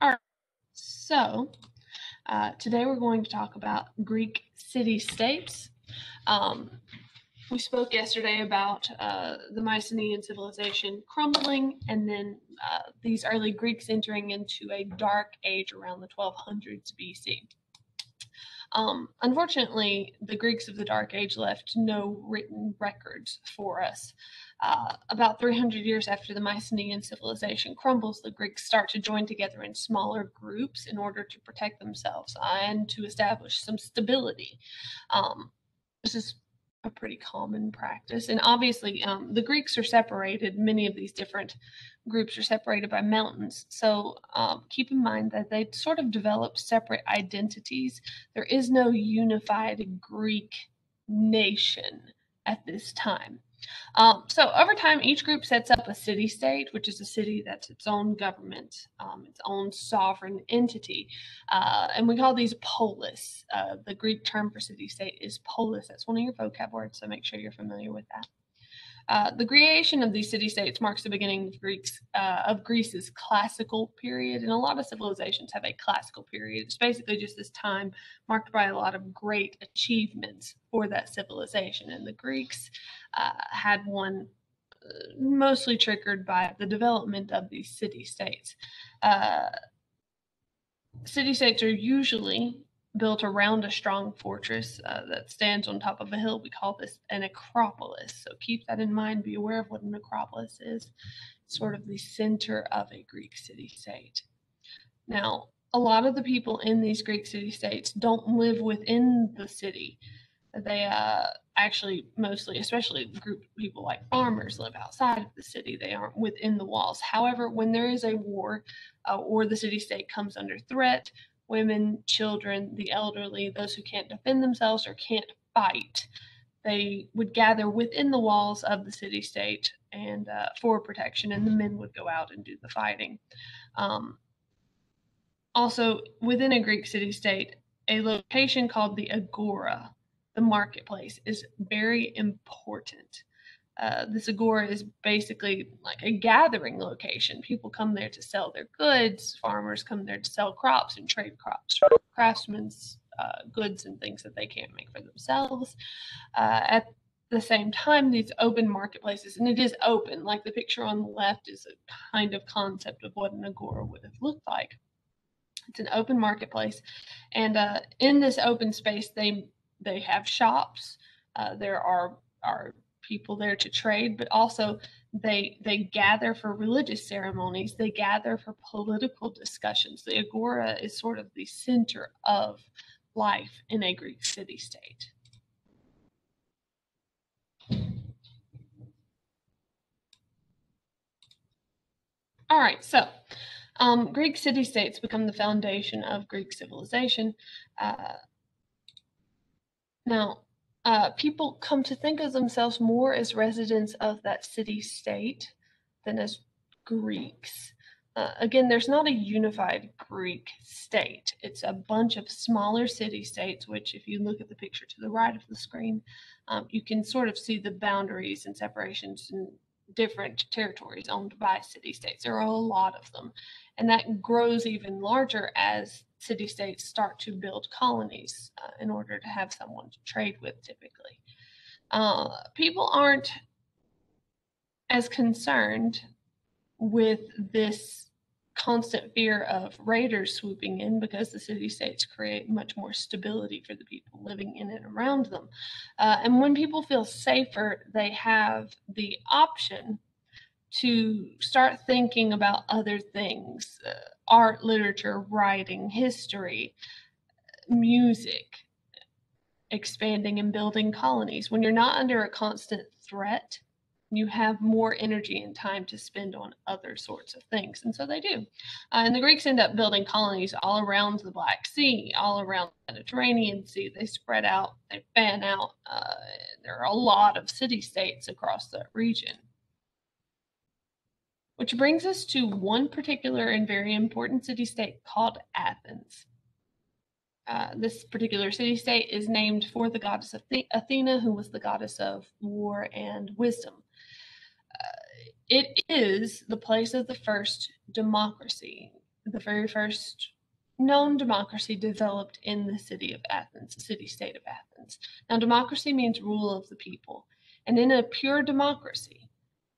All right, so today we're going to talk about Greek city-states. Um, we spoke yesterday about the Mycenaean civilization crumbling and then these early Greeks entering into a dark age around the 1200s BC. Unfortunately, the Greeks of the Dark Age left no written records for us. About 300 years after the Mycenaean civilization crumbles, the Greeks start to join together in smaller groups in order to protect themselves and to establish some stability. This is a pretty common practice. And obviously, the Greeks are separated. Many of these different groups are separated by mountains. So keep in mind that they sort of develop separate identities. There is no unified Greek nation at this time. So over time, each group sets up a city-state, which is a city that's its own government, its own sovereign entity. And we call these polis. The Greek term for city-state is polis. That's one of your vocab words, so make sure you're familiar with that. The creation of these city-states marks the beginning of Greece's classical period, and a lot of civilizations have a classical period. It's basically just this time marked by a lot of great achievements for that civilization, and the Greeks had one mostly triggered by the development of these city-states. City-states are usually built around a strong fortress that stands on top of a hill. We call this an acropolis. So keep that in mind. Be aware of what an acropolis is. It's sort of the center of a Greek city-state. Now, a lot of the people in these Greek city-states don't live within the city. They actually mostly, especially group people like farmers, live outside of the city. They aren't within the walls. However, when there is a war or the city-state comes under threat, women, children, the elderly, those who can't defend themselves or can't fight, they would gather within the walls of the city-state and for protection, and the men would go out and do the fighting. Also, within a Greek city-state, a location called the agora, the marketplace, is very important. This agora is basically like a gathering location. People come there to sell their goods. Farmers come there to sell crops and trade crops. Craftsmen's goods and things that they can't make for themselves. At the same time, these open marketplaces, and it is open, like the picture on the left is a kind of concept of what an agora would have looked like. It's an open marketplace, and in this open space, they have shops. There are people there to trade, but also they gather for religious ceremonies. They gather for political discussions. The agora is sort of the center of life in a Greek city-state. All right, so Greek city-states become the foundation of Greek civilization. Now, people come to think of themselves more as residents of that city-state than as Greeks. Again, there's not a unified Greek state. It's a bunch of smaller city-states, which if you look at the picture to the right of the screen, you can sort of see the boundaries and separations and different territories owned by city-states. There are a lot of them, and that grows even larger as city-states start to build colonies in order to have someone to trade with, typically. People aren't as concerned with this constant fear of raiders swooping in because the city-states create much more stability for the people living in and around them. And when people feel safer, they have the option to start thinking about other things, art, literature, writing, history, music, expanding and building colonies. When you're not under a constant threat, you have more energy and time to spend on other sorts of things. And so they do. And the Greeks end up building colonies all around the Black Sea, all around the Mediterranean Sea. They spread out, they fan out. There are a lot of city-states across that region. Which brings us to one particular and very important city-state called Athens. This particular city-state is named for the goddess Athena, who was the goddess of war and wisdom. It is the place of the first democracy. the very first known democracy developed in the city of Athens, the city-state of Athens. Now, democracy means rule of the people. And in a pure democracy,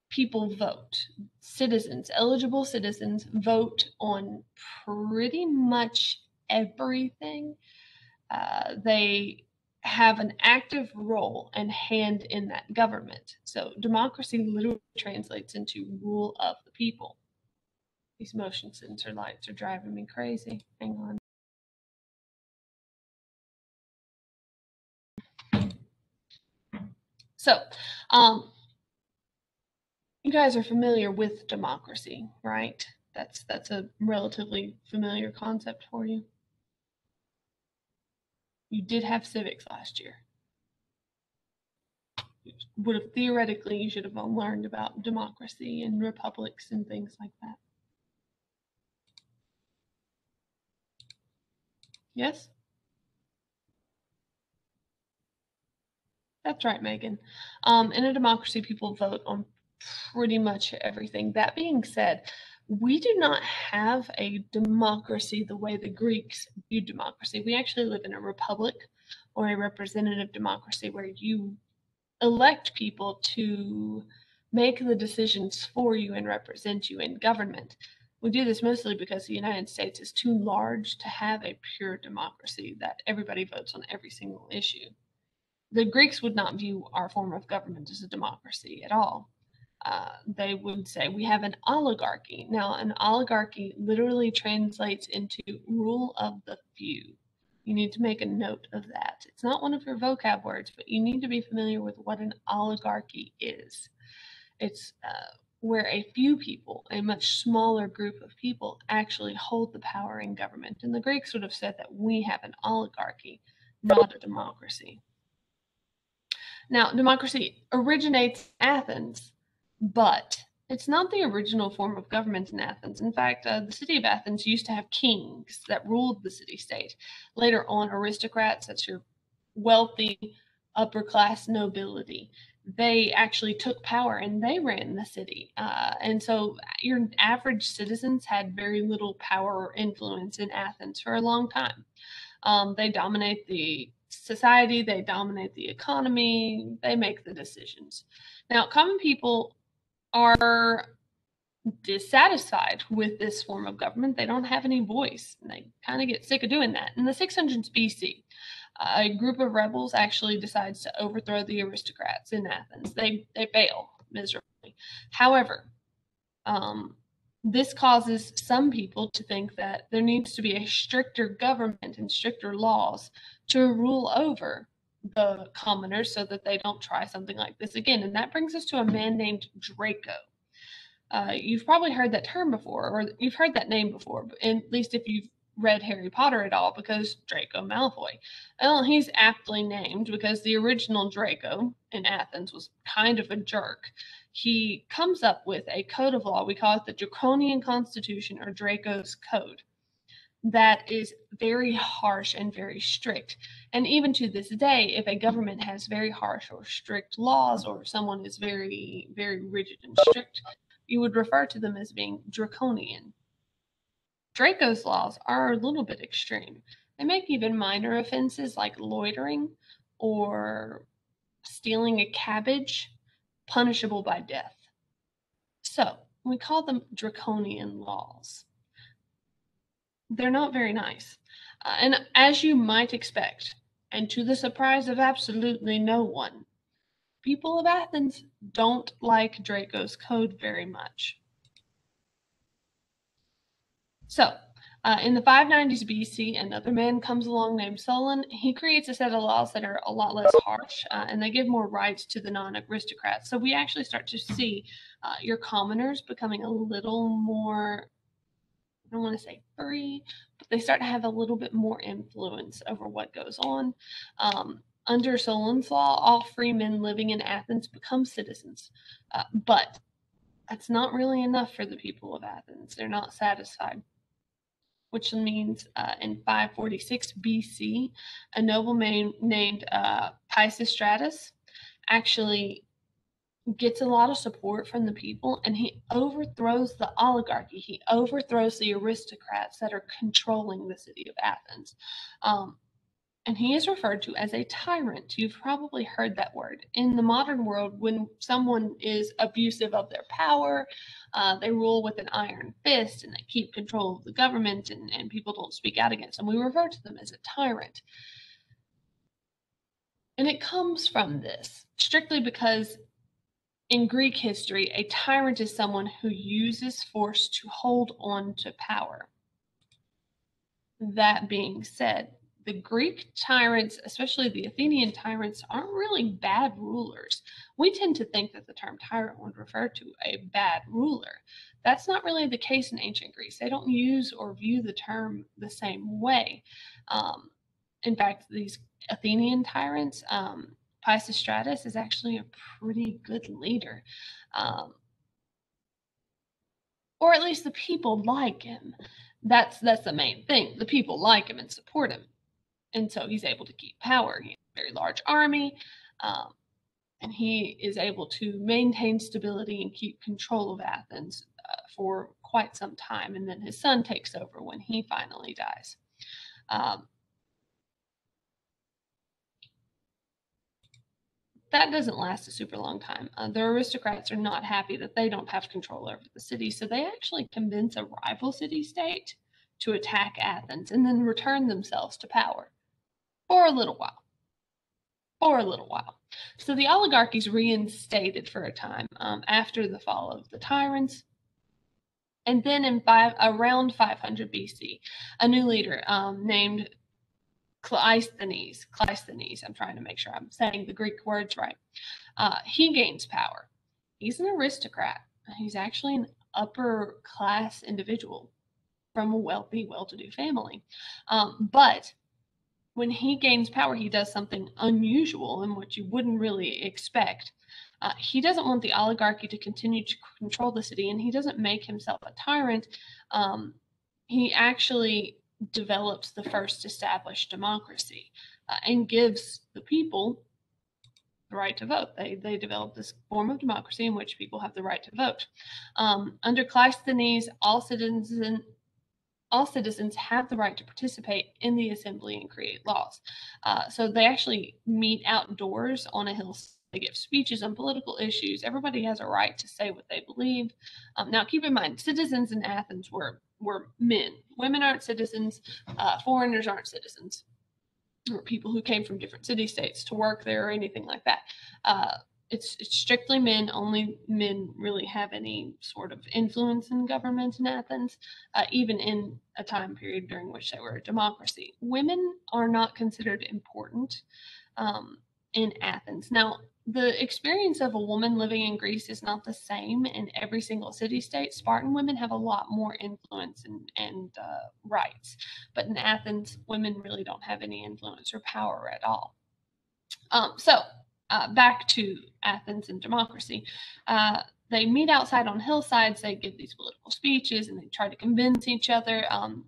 people vote. Citizens, eligible citizens, vote on pretty much everything. They have an active role and hand in that government. So democracy literally translates into rule of the people. These motion sensor lights are driving me crazy. Hang on. So, you guys are familiar with democracy, right? That's a relatively familiar concept for you. You did have civics last year. Would have theoretically you should have learned about democracy and republics and things like that. Yes? That's right, Megan. In a democracy, people vote on pretty much everything. That being said, we do not have a democracy the way the Greeks viewed democracy. We actually live in a republic or a representative democracy where you elect people to make the decisions for you and represent you in government. We do this mostly because the United States is too large to have a pure democracy that everybody votes on every single issue. The Greeks would not view our form of government as a democracy at all. They would say we have an oligarchy. Now, an oligarchy literally translates into rule of the few. You need to make a note of that. It's not one of your vocab words, but you need to be familiar with what an oligarchy is. It's where a few people, a much smaller group of people, actually hold the power in government. And the Greeks would have said that we have an oligarchy, not a democracy. Now, democracy originates in Athens, but it's not the original form of government in Athens. In fact, the city of Athens used to have kings that ruled the city-state. Later on, aristocrats, that's your wealthy upper-class nobility, they actually took power and they ran the city. And so your average citizens had very little power or influence in Athens for a long time. They dominate the society, they dominate the economy, they make the decisions. Now, common people are dissatisfied with this form of government. They don't have any voice. And they kind of get sick of doing that. In the 600s BC, a group of rebels actually decides to overthrow the aristocrats in Athens. They fail miserably. However, this causes some people to think that there needs to be a stricter government and stricter laws to rule over the commoners so that they don't try something like this again. And that brings us to a man named Draco. You've probably heard that term before, or you've heard that name before, at least if you've read Harry Potter at all, because Draco Malfoy. Well, he's aptly named because the original Draco in Athens was kind of a jerk. He comes up with a code of law, we call it the Draconian Constitution or Draco's Code, that is very harsh and very strict. And even to this day, if a government has very harsh or strict laws, or someone is very, very rigid and strict, you would refer to them as being draconian. Draco's laws are a little bit extreme. They make even minor offenses like loitering or stealing a cabbage punishable by death. So we call them draconian laws. They're not very nice. And as you might expect, and to the surprise of absolutely no one, people of Athens don't like Draco's code very much. So, in the 590s BC, another man comes along named Solon. He creates a set of laws that are a lot less harsh, and they give more rights to the non-aristocrats. So we actually start to see your commoners becoming a little more, I don't want to say free, but they start to have a little bit more influence over what goes on. Under Solon's law, all free men living in Athens become citizens. But that's not really enough for the people of Athens. They're not satisfied, which means in 546 BC, a nobleman named Pisistratus actually gets a lot of support from the people, and he overthrows the oligarchy. He overthrows the aristocrats that are controlling the city of Athens. Um, and he is referred to as a tyrant. You've probably heard that word. In the modern world, when someone is abusive of their power, they rule with an iron fist and they keep control of the government, and people don't speak out against them. We refer to them as a tyrant. And it comes from this strictly because in Greek history, a tyrant is someone who uses force to hold on to power. That being said, the Greek tyrants, especially the Athenian tyrants, aren't really bad rulers. We tend to think that the term tyrant would refer to a bad ruler. That's not really the case in ancient Greece. They don't use or view the term the same way. In fact, these Athenian tyrants, Pisistratus is actually a pretty good leader. Or at least the people like him. That's the main thing. The people like him and support him. And so he's able to keep power. He has a very large army, and he is able to maintain stability and keep control of Athens for quite some time. And then his son takes over when he finally dies. That doesn't last a super long time. The aristocrats are not happy that they don't have control over the city, so they actually convince a rival city-state to attack Athens and then return themselves to power for a little while. So the oligarchy is reinstated for a time after the fall of the tyrants. And then in around 500 BC, a new leader named Cleisthenes, I'm trying to make sure I'm saying the Greek words right. He gains power. He's an aristocrat. He's actually an upper class individual from a wealthy, well-to-do family. But when he gains power, he does something unusual and what you wouldn't really expect. He doesn't want the oligarchy to continue to control the city, and he doesn't make himself a tyrant. He actually develops the first established democracy and gives the people the right to vote. They develop this form of democracy in which people have the right to vote. Under Cleisthenes, all citizens have the right to participate in the assembly and create laws. So they actually meet outdoors on a hill. They give speeches on political issues. Everybody has a right to say what they believe. Now, keep in mind, citizens in Athens were men. Women aren't citizens. Foreigners aren't citizens. Or people who came from different city-states to work there or anything like that. It's strictly men. Only men really have any sort of influence in government in Athens, even in a time period during which they were a democracy. Women are not considered important in Athens. Now, the experience of a woman living in Greece is not the same in every single city-state. Spartan women have a lot more influence and rights, but in Athens, women really don't have any influence or power at all. Back to Athens and democracy. They meet outside on hillsides, they give these political speeches, and they try to convince each other.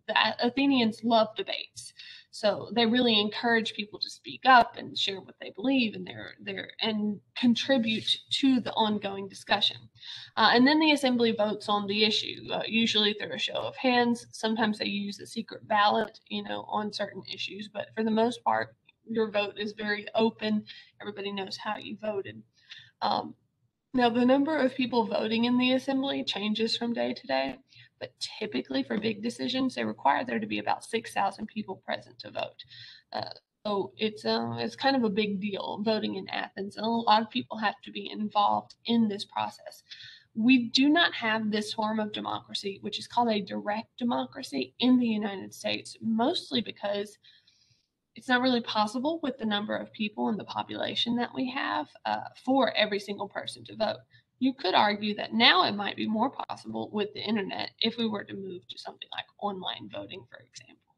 The Athenians love debates, so they really encourage people to speak up and share what they believe and contribute to the ongoing discussion. And then the assembly votes on the issue, usually through a show of hands. Sometimes they use a secret ballot, on certain issues, but for the most part, your vote is very open. Everybody knows how you voted. Now, the number of people voting in the assembly changes from day to day, but typically for big decisions, they require there to be about 6,000 people present to vote. So it's kind of a big deal voting in Athens, and a lot of people have to be involved in this process. We do not have this form of democracy, which is called a direct democracy, in the United States, mostly because it's not really possible with the number of people and the population that we have for every single person to vote. You could argue that now it might be more possible with the internet if we were to move to something like online voting, for example.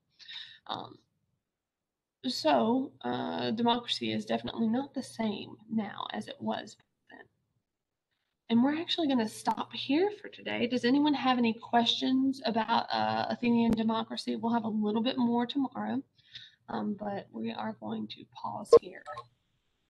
Democracy is definitely not the same now as it was then. And we're actually going to stop here for today. Does anyone have any questions about Athenian democracy? We'll have a little bit more tomorrow. But we are going to pause here.